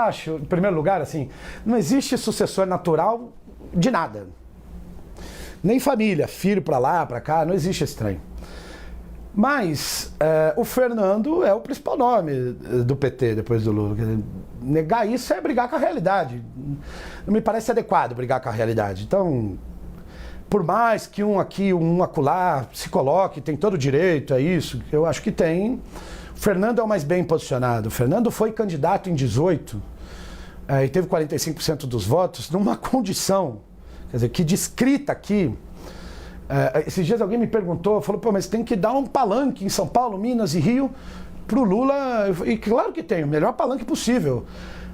acho, em primeiro lugar, assim, não existe sucessor natural de nada. Nem família, filho pra lá, pra cá, não existe esse trem. Mas o Fernando é o principal nome do PT depois do Lula. Quer dizer, negar isso é brigar com a realidade. Não me parece adequado brigar com a realidade. Então, por mais que um aqui, um acolá se coloque, tem todo o direito, é isso, eu acho que tem. O Fernando é o mais bem posicionado. O Fernando foi candidato em 18 e teve 45% dos votos numa condição, quer dizer, que descrita aqui. Esses dias alguém me perguntou, falou, pô, mas tem que dar um palanque em São Paulo, Minas e Rio pro Lula, e claro que tem, o melhor palanque possível.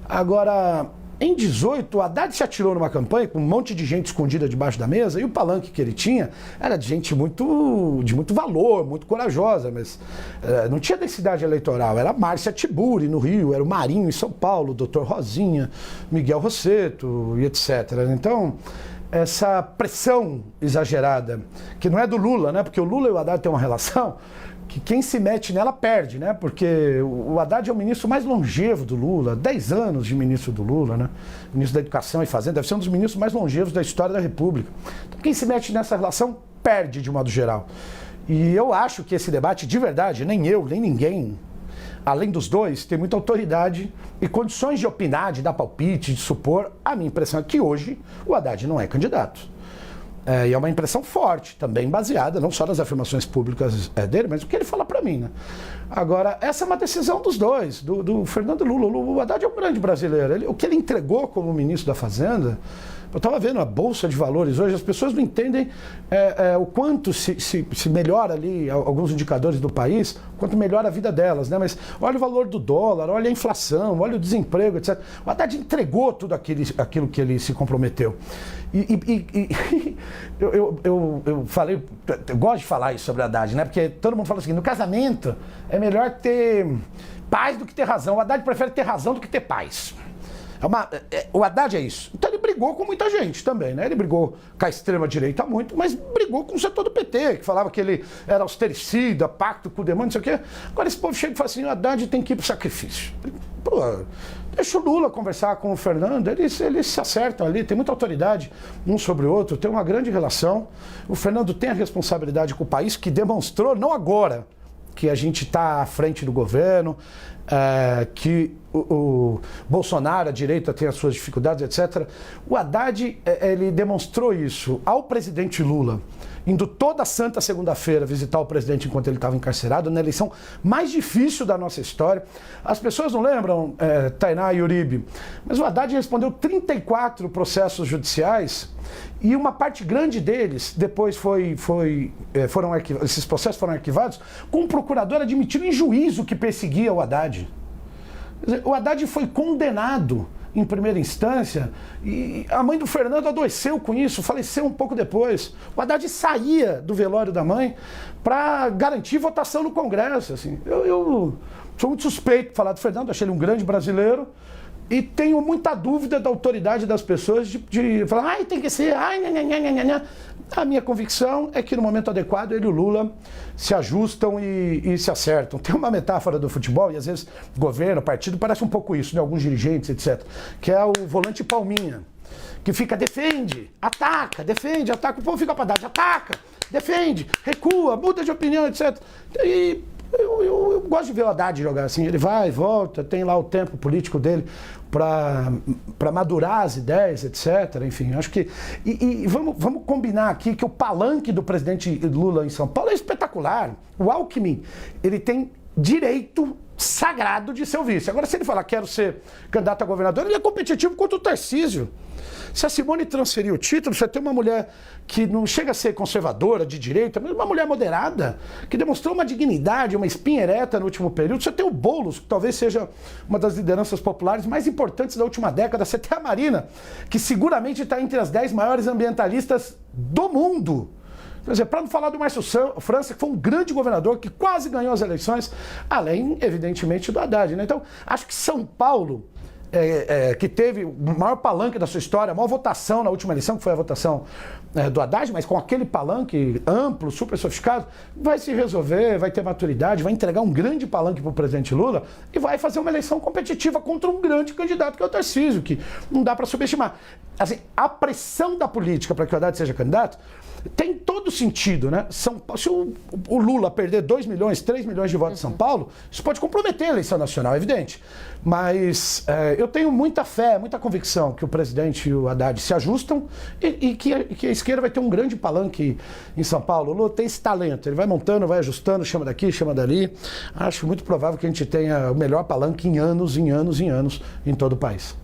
Agora, em 18, o Haddad se atirou numa campanha com um monte de gente escondida debaixo da mesa, e o palanque que ele tinha era de gente de muito valor, muito corajosa, mas não tinha densidade eleitoral. Era Márcia Tiburi no Rio, era o Marinho em São Paulo, o Dr. Rosinha, Miguel Rosseto e etc. Então, essa pressão exagerada, que não é do Lula, né? Porque o Lula e o Haddad têm uma relação que quem se mete nela perde, né? Porque o Haddad é o ministro mais longevo do Lula, 10 anos de ministro do Lula, né? Ministro da Educação e Fazenda, deve ser um dos ministros mais longevos da história da República. Então quem se mete nessa relação perde de modo geral. E eu acho que esse debate, de verdade, nem eu, nem ninguém, além dos dois, tem muita autoridade e condições de opinar, de dar palpite, de supor. A minha impressão é que hoje o Haddad não é candidato. E é uma impressão forte, também baseada não só nas afirmações públicas dele, mas o que ele fala para mim, né? Agora, essa é uma decisão dos dois, do Fernando Lula. O Haddad é um grande brasileiro. O que ele entregou como ministro da Fazenda, eu estava vendo a Bolsa de Valores hoje, as pessoas não entendem o quanto se melhora ali alguns indicadores do país, quanto melhora a vida delas, né? Mas olha o valor do dólar, olha a inflação, olha o desemprego, etc. O Haddad entregou tudo aquilo que ele se comprometeu. Eu falei, eu gosto de falar isso sobre o Haddad, né? Porque todo mundo fala assim, no casamento é melhor ter paz do que ter razão. O Haddad prefere ter razão do que ter paz. O Haddad é isso. Então ele brigou com muita gente também, né? Ele brigou com a extrema-direita muito, mas brigou com o setor do PT, que falava que ele era austericida, pacto com o demônio, não sei o quê. Agora esse povo chega e fala assim, o Haddad tem que ir pro sacrifício. Pô, deixa o Lula conversar com o Fernando, eles se acertam ali, tem muita autoridade um sobre o outro, tem uma grande relação. O Fernando tem a responsabilidade com o país, que demonstrou, não agora, que a gente está à frente do governo, que o Bolsonaro, a direita, tem as suas dificuldades, etc. O Haddad, ele demonstrou isso ao presidente Lula, indo toda santa segunda-feira visitar o presidente enquanto ele estava encarcerado, na eleição mais difícil da nossa história. As pessoas não lembram, Tainá e Uribe, mas o Haddad respondeu 34 processos judiciais e uma parte grande deles depois esses processos foram arquivados com um procurador admitindo em juízo que perseguia o Haddad. Quer dizer, o Haddad foi condenado em primeira instância, e a mãe do Fernando adoeceu com isso, faleceu um pouco depois. O Haddad saía do velório da mãe para garantir votação no Congresso. Assim. Eu sou muito suspeito de falar do Fernando, achei ele um grande brasileiro, e tenho muita dúvida da autoridade das pessoas de falar, tem que ser, nha. A minha convicção é que no momento adequado ele e o Lula se ajustam e se acertam. Tem uma metáfora do futebol, e às vezes governo, partido, parece um pouco isso, né? Alguns dirigentes, etc. Que é o volante palminha, que fica, defende, ataca, o povo fica para dar, ataca, defende, recua, muda de opinião, etc. E eu gosto de ver o Haddad jogar assim, ele vai, volta, tem lá o tempo político dele para madurar as ideias, etc. Enfim, acho que... E vamos combinar aqui que o palanque do presidente Lula em São Paulo é espetacular. O Alckmin, ele tem direito sagrado de ser o vice. Agora, se ele falar quero ser candidato a governador, ele é competitivo contra o Tarcísio. Se a Simone transferir o título, você tem uma mulher que não chega a ser conservadora, de direita, mas uma mulher moderada, que demonstrou uma dignidade, uma espinha ereta no último período. Você tem o Boulos, que talvez seja uma das lideranças populares mais importantes da última década. Você tem a Marina, que seguramente está entre as 10 maiores ambientalistas do mundo. Quer dizer, para não falar do Márcio França, que foi um grande governador, que quase ganhou as eleições, além, evidentemente, do Haddad, né? Então, acho que São Paulo que teve o maior palanque da sua história, a maior votação na última eleição, que foi a votação do Haddad, mas com aquele palanque amplo, super sofisticado, vai se resolver, vai ter maturidade, vai entregar um grande palanque para o presidente Lula e vai fazer uma eleição competitiva contra um grande candidato que é o Tarcísio, que não dá para subestimar. Assim, a pressão da política para que o Haddad seja candidato tem todo sentido, né? Se o Lula perder 2 milhões, 3 milhões de votos em São Paulo, isso pode comprometer a eleição nacional, é evidente. Mas eu tenho muita fé, muita convicção que o presidente e o Haddad se ajustam e que a esquerda vai ter um grande palanque em São Paulo. O Lula tem esse talento, ele vai montando, vai ajustando, chama daqui, chama dali. Acho muito provável que a gente tenha o melhor palanque em anos, em anos, em anos em todo o país.